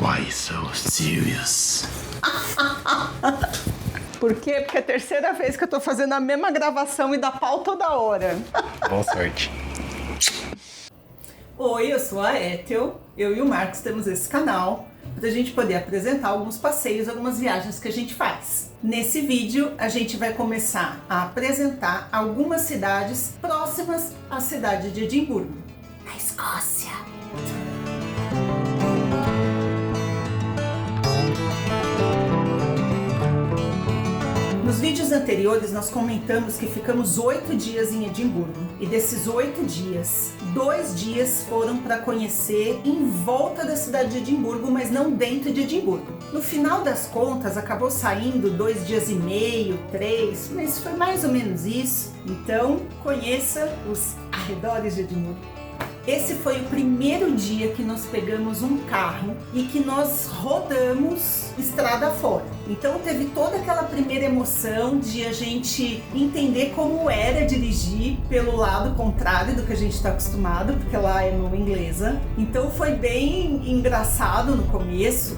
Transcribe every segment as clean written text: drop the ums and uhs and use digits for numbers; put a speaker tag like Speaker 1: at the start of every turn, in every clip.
Speaker 1: Why so serious?
Speaker 2: Por quê? Porque é a terceira vez que eu tô fazendo a mesma gravação e dá pau toda hora.
Speaker 1: Boa sorte.
Speaker 2: Oi, eu sou a Ethel. Eu e o Marcos temos esse canal para a gente poder apresentar alguns passeios, algumas viagens que a gente faz. Nesse vídeo, a gente vai começar a apresentar algumas cidades próximas à cidade de Edimburgo, na Escócia. Nos vídeos anteriores nós comentamos que ficamos 8 dias em Edimburgo e desses 8 dias, 2 dias foram para conhecer em volta da cidade de Edimburgo, mas não dentro de Edimburgo. No final das contas acabou saindo 2 dias e meio, 3, mas foi mais ou menos isso. Então conheça os arredores de Edimburgo. Esse foi o primeiro dia que nós pegamos um carro e que nós rodamos estrada fora. Então teve toda aquela primeira emoção de a gente entender como era dirigir pelo lado contrário do que a gente está acostumado, porque lá é mão inglesa. Então foi bem engraçado no começo,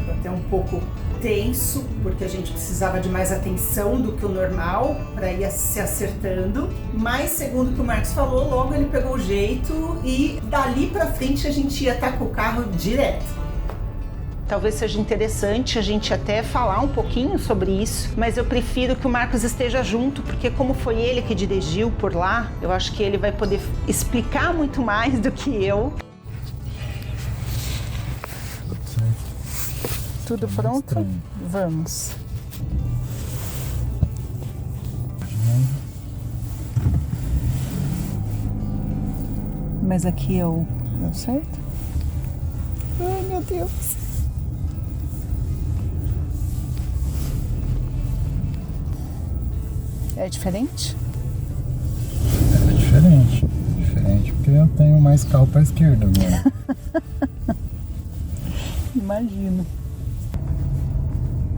Speaker 2: até um pouco tenso, porque a gente precisava de mais atenção do que o normal para ir se acertando, mas segundo o que o Marcos falou, logo ele pegou o jeito e dali para frente a gente ia estar com o carro direto. Talvez seja interessante a gente até falar um pouquinho sobre isso, mas eu prefiro que o Marcos esteja junto, porque como foi ele que dirigiu por lá, eu acho que ele vai poder explicar muito mais do que eu. Tudo pronto? Vamos. Mas aqui é o certo? Ai, meu Deus. É diferente?
Speaker 3: É diferente. Diferente porque eu tenho mais carro para a esquerda agora.
Speaker 2: Imagino.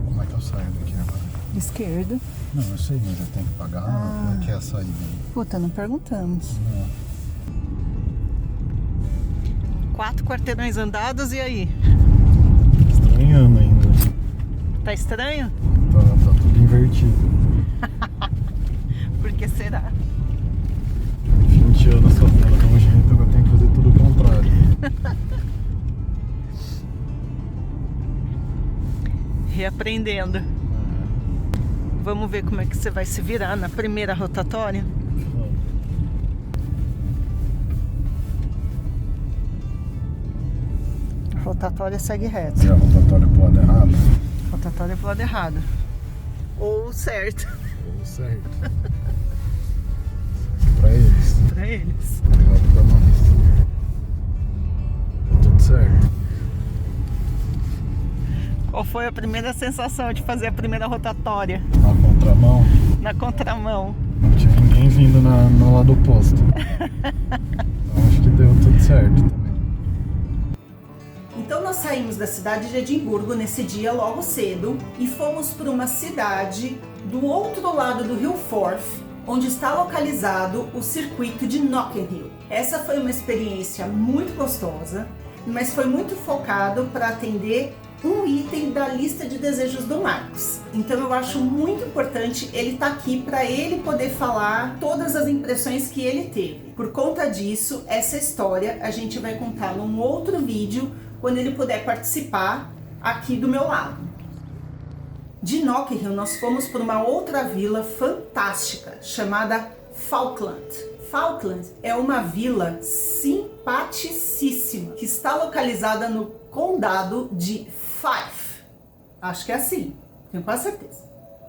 Speaker 3: Como é que eu saio daqui agora?
Speaker 2: Esquerda.
Speaker 3: Não, eu sei, mas eu tenho que pagar. Como é que é a saída?
Speaker 2: Puta, não perguntamos.
Speaker 3: Não.
Speaker 2: 4 quarteirões andados e aí?
Speaker 3: Estranhando ainda.
Speaker 2: Tá estranho?
Speaker 3: Tá tudo invertido.
Speaker 2: Por que será?
Speaker 3: 20 anos fazendo de um jeito, agora eu tenho que fazer tudo o contrário.
Speaker 2: Reaprendendo. Vamos ver como é que você vai se virar na primeira rotatória. A rotatória segue reto.
Speaker 3: E a rotatória pro lado errado?
Speaker 2: Rotatória pro lado errado. Ou certo.
Speaker 3: Ou certo. Pra eles.
Speaker 2: Pra eles.
Speaker 3: Obrigado pra nós. Deu tudo certo.
Speaker 2: Qual foi a primeira sensação de fazer a primeira rotatória?
Speaker 3: Na contramão?
Speaker 2: Na contramão.
Speaker 3: Não tinha ninguém vindo no lado oposto. Então acho que deu tudo certo também.
Speaker 2: Então nós saímos da cidade de Edimburgo nesse dia logo cedo e fomos para uma cidade do outro lado do rio Forth, onde está localizado o circuito de Notting Hill. Essa foi uma experiência muito gostosa, mas foi muito focado para atender um item da lista de desejos do Marcos. Então eu acho muito importante ele estar aqui para ele poder falar todas as impressões que ele teve. Por conta disso, essa história a gente vai contar num outro vídeo quando ele puder participar aqui do meu lado. De Notting Hill nós fomos para uma outra vila fantástica chamada Falkland. Falkland é uma vila simpaticíssima que está localizada no condado de Fife. Acho que é assim, tenho quase certeza.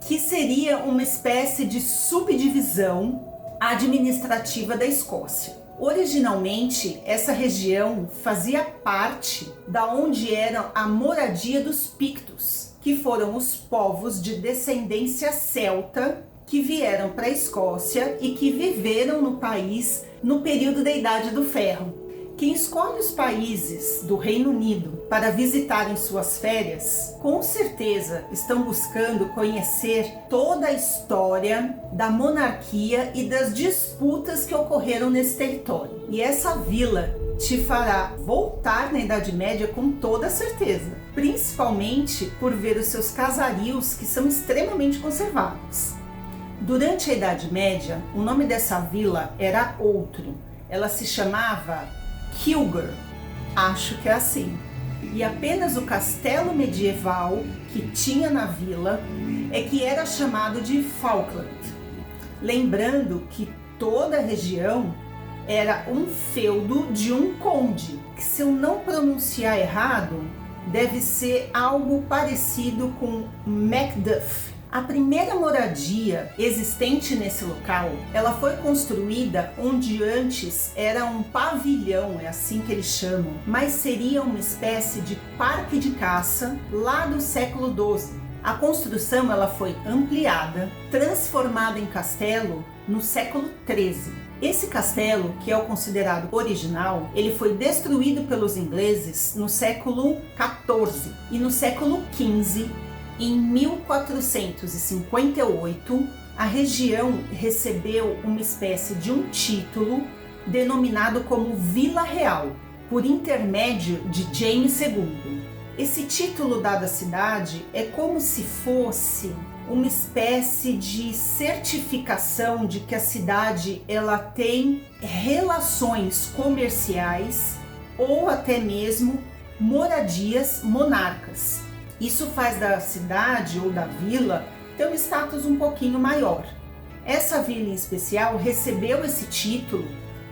Speaker 2: Que seria uma espécie de subdivisão administrativa da Escócia. Originalmente, essa região fazia parte da onde era a moradia dos Pictos, que foram os povos de descendência celta que vieram para a Escócia e que viveram no país no período da Idade do Ferro, Quem escolhe os países do Reino Unido para visitar em suas férias, com certeza estão buscando conhecer toda a história da monarquia e das disputas que ocorreram nesse território. E essa vila te fará voltar na Idade Média com toda certeza, principalmente por ver os seus casarios que são extremamente conservados. Durante a Idade Média, o nome dessa vila era outro. Ela se chamava Kilgore, acho que é assim. E apenas o castelo medieval que tinha na vila é que era chamado de Falkland. Lembrando que toda a região era um feudo de um conde, que se eu não pronunciar errado, deve ser algo parecido com Macduff. A primeira moradia existente nesse local, ela foi construída onde antes era um pavilhão, é assim que eles chamam, mas seria uma espécie de parque de caça lá do século XII. A construção ela foi ampliada, transformada em castelo no século XIII. Esse castelo, que é o considerado original, ele foi destruído pelos ingleses no século XIV e no século XV. Em 1458, a região recebeu uma espécie de um título denominado como Vila Real, por intermédio de James II. Esse título dado à cidade é como se fosse uma espécie de certificação de que a cidade ela tem relações comerciais ou até mesmo moradias monárquicas. Isso faz da cidade ou da vila ter um status um pouquinho maior. Essa vila em especial recebeu esse título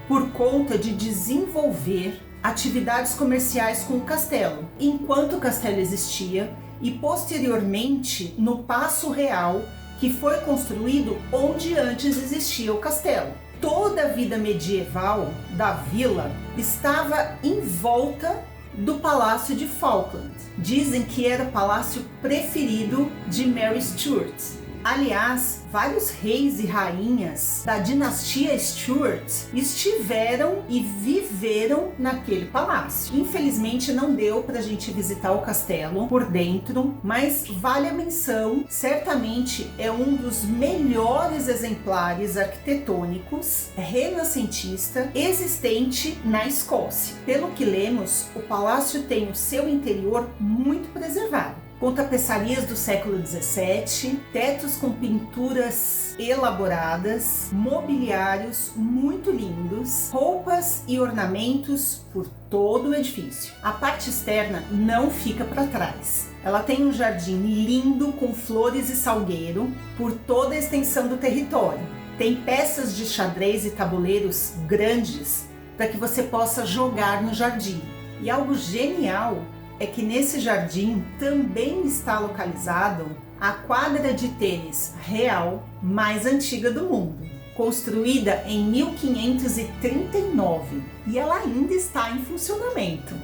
Speaker 2: por conta de desenvolver atividades comerciais com o castelo, enquanto o castelo existia, e posteriormente no Paço Real, que foi construído onde antes existia o castelo. Toda a vida medieval da vila estava em volta do Palácio de Falkland. Dizem que era o palácio preferido de Mary Stuart. Aliás, vários reis e rainhas da dinastia Stuart estiveram e viveram naquele palácio. Infelizmente não deu para a gente visitar o castelo por dentro, mas vale a menção, certamente é um dos melhores exemplares arquitetônicos renascentista existente na Escócia. Pelo que lemos, o palácio tem o seu interior muito preservado, com tapeçarias do século XVII, tetos com pinturas elaboradas, mobiliários muito lindos, roupas e ornamentos por todo o edifício. A parte externa não fica para trás. Ela tem um jardim lindo com flores e salgueiro por toda a extensão do território. Tem peças de xadrez e tabuleiros grandes para que você possa jogar no jardim. E algo genial é que nesse jardim também está localizado a quadra de tênis real mais antiga do mundo, construída em 1539, e ela ainda está em funcionamento.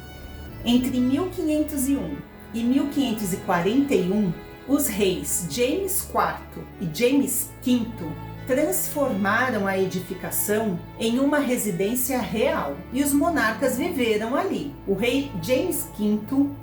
Speaker 2: Entre 1501 e 1541, os reis James IV e James V transformaram a edificação em uma residência real e os monarcas viveram ali. O rei James V,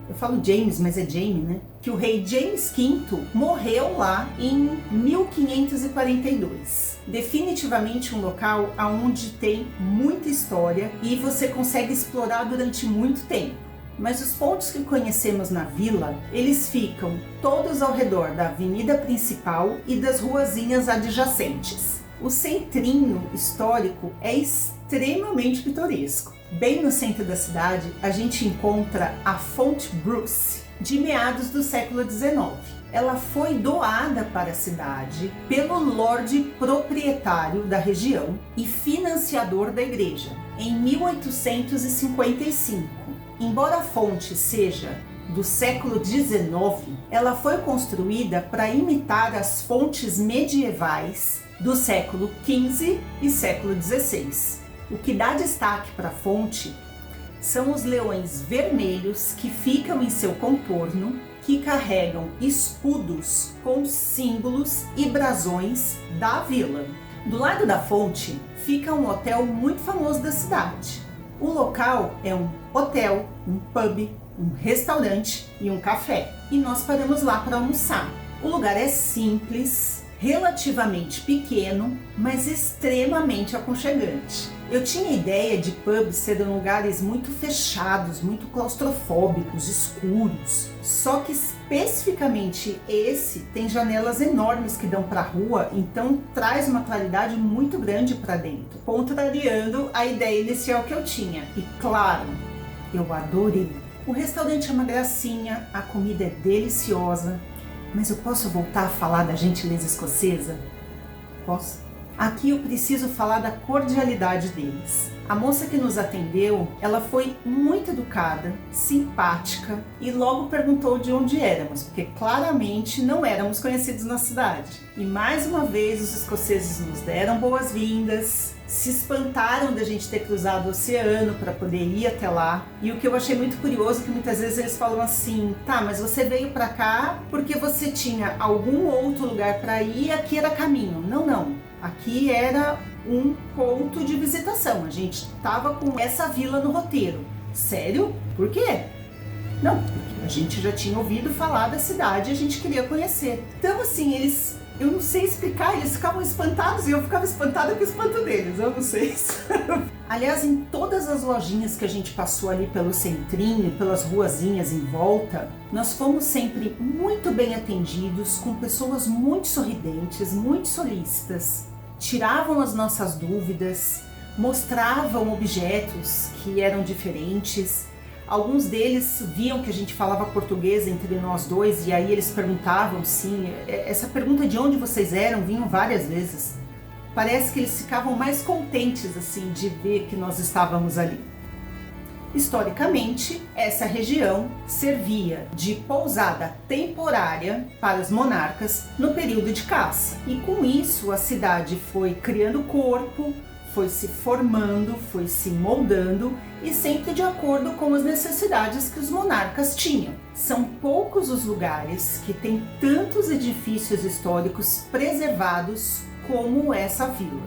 Speaker 2: eu falo James, mas é Jaime, né? Que o rei James V morreu lá em 1542. Definitivamente um local onde tem muita história e você consegue explorar durante muito tempo. Mas os pontos que conhecemos na vila, eles ficam todos ao redor da avenida principal e das ruazinhas adjacentes. O centrinho histórico é extremamente pitoresco. Bem no centro da cidade, a gente encontra a Fonte Bruce, de meados do século XIX. Ela foi doada para a cidade pelo lorde proprietário da região e financiador da igreja, em 1855. Embora a fonte seja do século XIX, ela foi construída para imitar as fontes medievais do século XV e século XVI. O que dá destaque para a fonte são os leões vermelhos que ficam em seu contorno, que carregam escudos com símbolos e brasões da vila. Do lado da fonte fica um hotel muito famoso da cidade, O local é um hotel, um pub, um restaurante e um café. E nós paramos lá para almoçar. O lugar é simples, relativamente pequeno, mas extremamente aconchegante. Eu tinha ideia de pubs serem lugares muito fechados, muito claustrofóbicos, escuros. Só que especificamente esse tem janelas enormes que dão para a rua, então traz uma claridade muito grande para dentro, contrariando a ideia inicial que eu tinha. E claro, eu adorei. O restaurante é uma gracinha, a comida é deliciosa, mas eu posso voltar a falar da gentileza escocesa? Posso? Aqui eu preciso falar da cordialidade deles. A moça que nos atendeu, ela foi muito educada, simpática e logo perguntou de onde éramos, porque claramente não éramos conhecidos na cidade. E mais uma vez os escoceses nos deram boas-vindas, se espantaram da gente ter cruzado o oceano para poder ir até lá. E o que eu achei muito curioso é que muitas vezes eles falam assim: tá, mas você veio para cá porque você tinha algum outro lugar para ir e aqui era caminho. Não. Aqui era um ponto de visitação. A gente tava com essa vila no roteiro. Sério? Por quê? Não, porque a gente já tinha ouvido falar da cidade e a gente queria conhecer. Então assim, eu não sei explicar, eles ficavam espantados e eu ficava espantada com o espanto deles, eu não sei. Aliás, em todas as lojinhas que a gente passou ali pelo centrinho, pelas ruazinhas em volta, nós fomos sempre muito bem atendidos, com pessoas muito sorridentes, muito solícitas. Tiravam as nossas dúvidas, mostravam objetos que eram diferentes. Alguns deles viam que a gente falava português entre nós dois e aí eles perguntavam, sim, essa pergunta de onde vocês eram vinham várias vezes. Parece que eles ficavam mais contentes assim de ver que nós estávamos ali. Historicamente, essa região servia de pousada temporária para os monarcas no período de caça. E com isso a cidade foi criando corpo, foi se formando, foi se moldando e sempre de acordo com as necessidades que os monarcas tinham. São poucos os lugares que têm tantos edifícios históricos preservados como essa vila.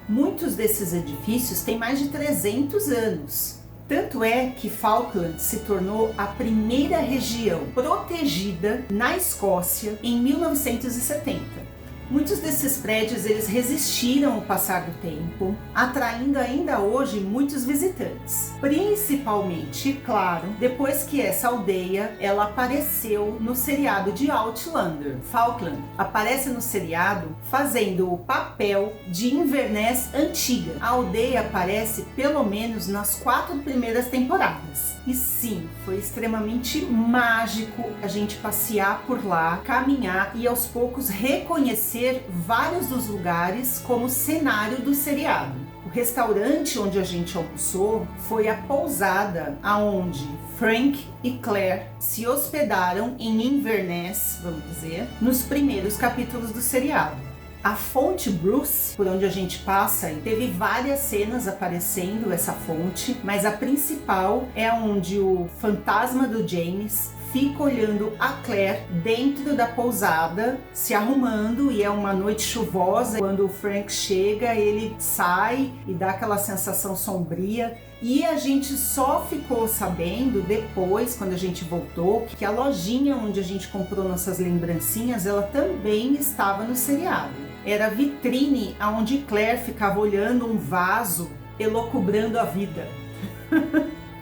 Speaker 2: Muitos desses edifícios têm mais de 300 anos. Tanto é que Falkland se tornou a primeira região protegida na Escócia em 1970. Muitos desses prédios eles resistiram ao passar do tempo, atraindo ainda hoje muitos visitantes. Principalmente, claro, depois que essa aldeia ela apareceu no seriado de Outlander. Falkland aparece no seriado fazendo o papel de Inverness antiga. A aldeia aparece pelo menos nas 4 primeiras temporadas. E sim, foi extremamente mágico a gente passear por lá, caminhar e aos poucos reconhecer vários dos lugares como cenário do seriado. O restaurante onde a gente almoçou foi a pousada aonde Frank e Claire se hospedaram em Inverness, vamos dizer, nos primeiros capítulos do seriado. A fonte Bruce, por onde a gente passa, teve várias cenas aparecendo essa fonte, mas a principal é onde o fantasma do James fica olhando a Claire dentro da pousada, se arrumando, e é uma noite chuvosa. Quando o Frank chega, ele sai e dá aquela sensação sombria. E a gente só ficou sabendo depois, quando a gente voltou, que a lojinha onde a gente comprou nossas lembrancinhas, ela também estava no seriado. Era a vitrine onde Claire ficava olhando um vaso, elocubrando a vida.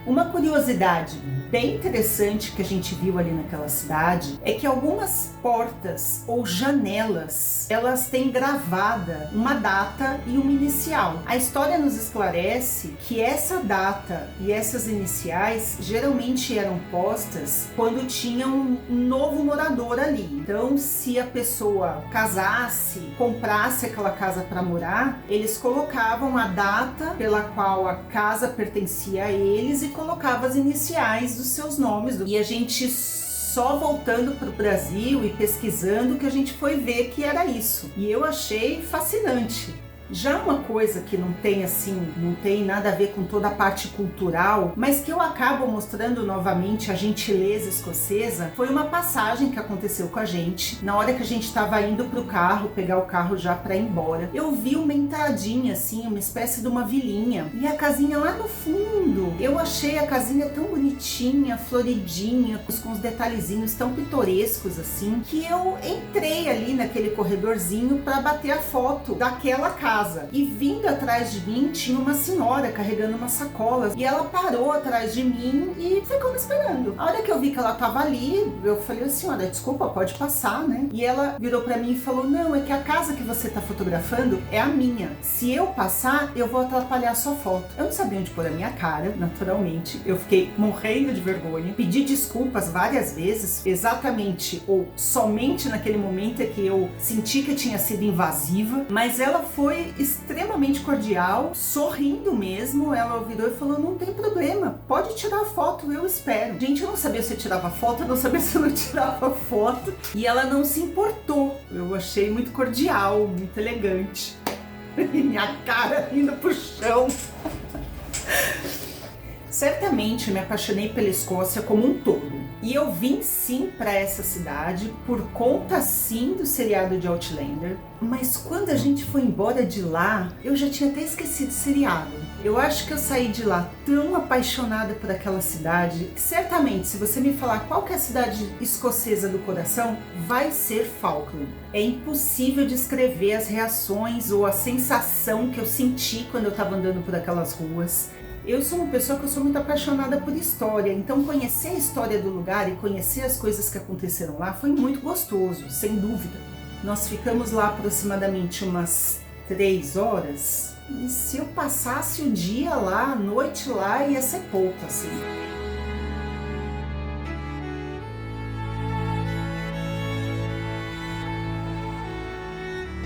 Speaker 2: Uma curiosidade bem interessante que a gente viu ali naquela cidade é que algumas portas ou janelas, elas têm gravada uma data e uma inicial. A história nos esclarece que essa data e essas iniciais geralmente eram postas quando tinha um novo morador ali. Então, se a pessoa casasse, comprasse aquela casa para morar, eles colocavam a data pela qual a casa pertencia a eles e colocavam as iniciais dos seus nomes. E a gente só voltando para o Brasil e pesquisando que a gente foi ver que era isso. E eu achei fascinante. Já uma coisa que não tem nada a ver com toda a parte cultural, mas que eu acabo mostrando novamente a gentileza escocesa, foi uma passagem que aconteceu com a gente. Na hora que a gente estava indo pro carro, pegar o carro já para ir embora, eu vi uma entradinha assim, uma espécie de uma vilinha, e a casinha lá no fundo. Eu achei a casinha tão bonitinha, floridinha, com os detalhezinhos tão pitorescos assim, que eu entrei ali naquele corredorzinho para bater a foto daquela casa. E vindo atrás de mim tinha uma senhora carregando uma sacola, e ela parou atrás de mim e ficou me esperando. A hora que eu vi que ela tava ali, eu falei: senhora, desculpa, pode passar, né? E ela virou para mim e falou: não, é que a casa que você tá fotografando é a minha. Se eu passar, eu vou atrapalhar a sua foto. Eu não sabia onde pôr a minha cara, naturalmente. Eu fiquei morrendo de vergonha, pedi desculpas várias vezes, exatamente ou somente naquele momento é que eu senti que eu tinha sido invasiva, mas ela foi extremamente cordial, sorrindo mesmo. Ela virou e falou: não tem problema, pode tirar a foto, eu espero. Gente, eu não sabia se eu tirava foto, eu não sabia se eu não tirava foto, e ela não se importou. Eu achei muito cordial, muito elegante. E minha cara indo pro chão. Certamente me apaixonei pela Escócia como um todo. E eu vim sim para essa cidade por conta sim do seriado de Outlander. Mas quando a gente foi embora de lá, eu já tinha até esquecido o seriado. Eu acho que eu saí de lá tão apaixonada por aquela cidade que certamente, se você me falar qual que é a cidade escocesa do coração, vai ser Falkland. É impossível descrever as reações ou a sensação que eu senti quando eu estava andando por aquelas ruas. Eu sou uma pessoa que eu sou muito apaixonada por história, então conhecer a história do lugar e conhecer as coisas que aconteceram lá foi muito gostoso, sem dúvida. Nós ficamos lá aproximadamente umas 3 horas, e se eu passasse o dia lá, a noite lá, ia ser pouco assim.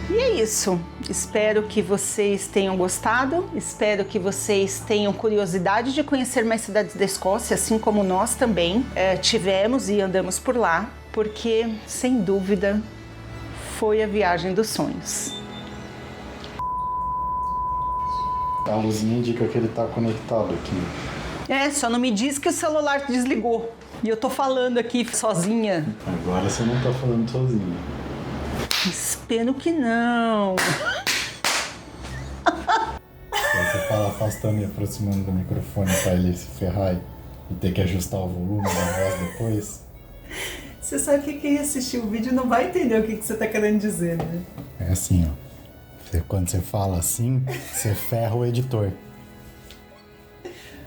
Speaker 2: E é isso, espero que vocês tenham gostado, espero que vocês tenham curiosidade de conhecer mais cidades da Escócia, assim como nós também tivemos e andamos por lá, porque, sem dúvida, foi a viagem dos sonhos.
Speaker 3: A luzinha indica que ele tá conectado aqui.
Speaker 2: Só não me diz que o celular desligou e eu tô falando aqui sozinha.
Speaker 3: Agora você não tá falando sozinho.
Speaker 2: Espero que não.
Speaker 3: Você fala afastando e aproximando do microfone pra ele se ferrar e ter que ajustar o volume da voz depois.
Speaker 2: Você sabe que quem assistir o vídeo não vai entender o que você tá querendo dizer, né?
Speaker 3: É assim, ó. Quando você fala assim, você ferra o editor.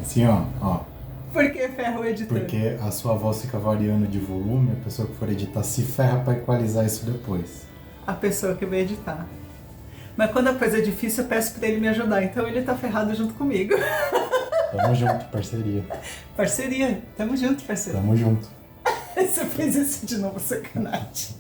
Speaker 3: Assim, ó.
Speaker 2: Por que ferra o editor?
Speaker 3: Porque a sua voz fica variando de volume, a pessoa que for editar se ferra pra equalizar isso depois.
Speaker 2: A pessoa que vai editar. Mas quando a coisa é difícil, eu peço pra ele me ajudar, então ele tá ferrado junto comigo.
Speaker 3: Tamo junto, parceria.
Speaker 2: Parceria, tamo junto, parceiro.
Speaker 3: Tamo junto.
Speaker 2: Você fez isso de novo, sacanagem.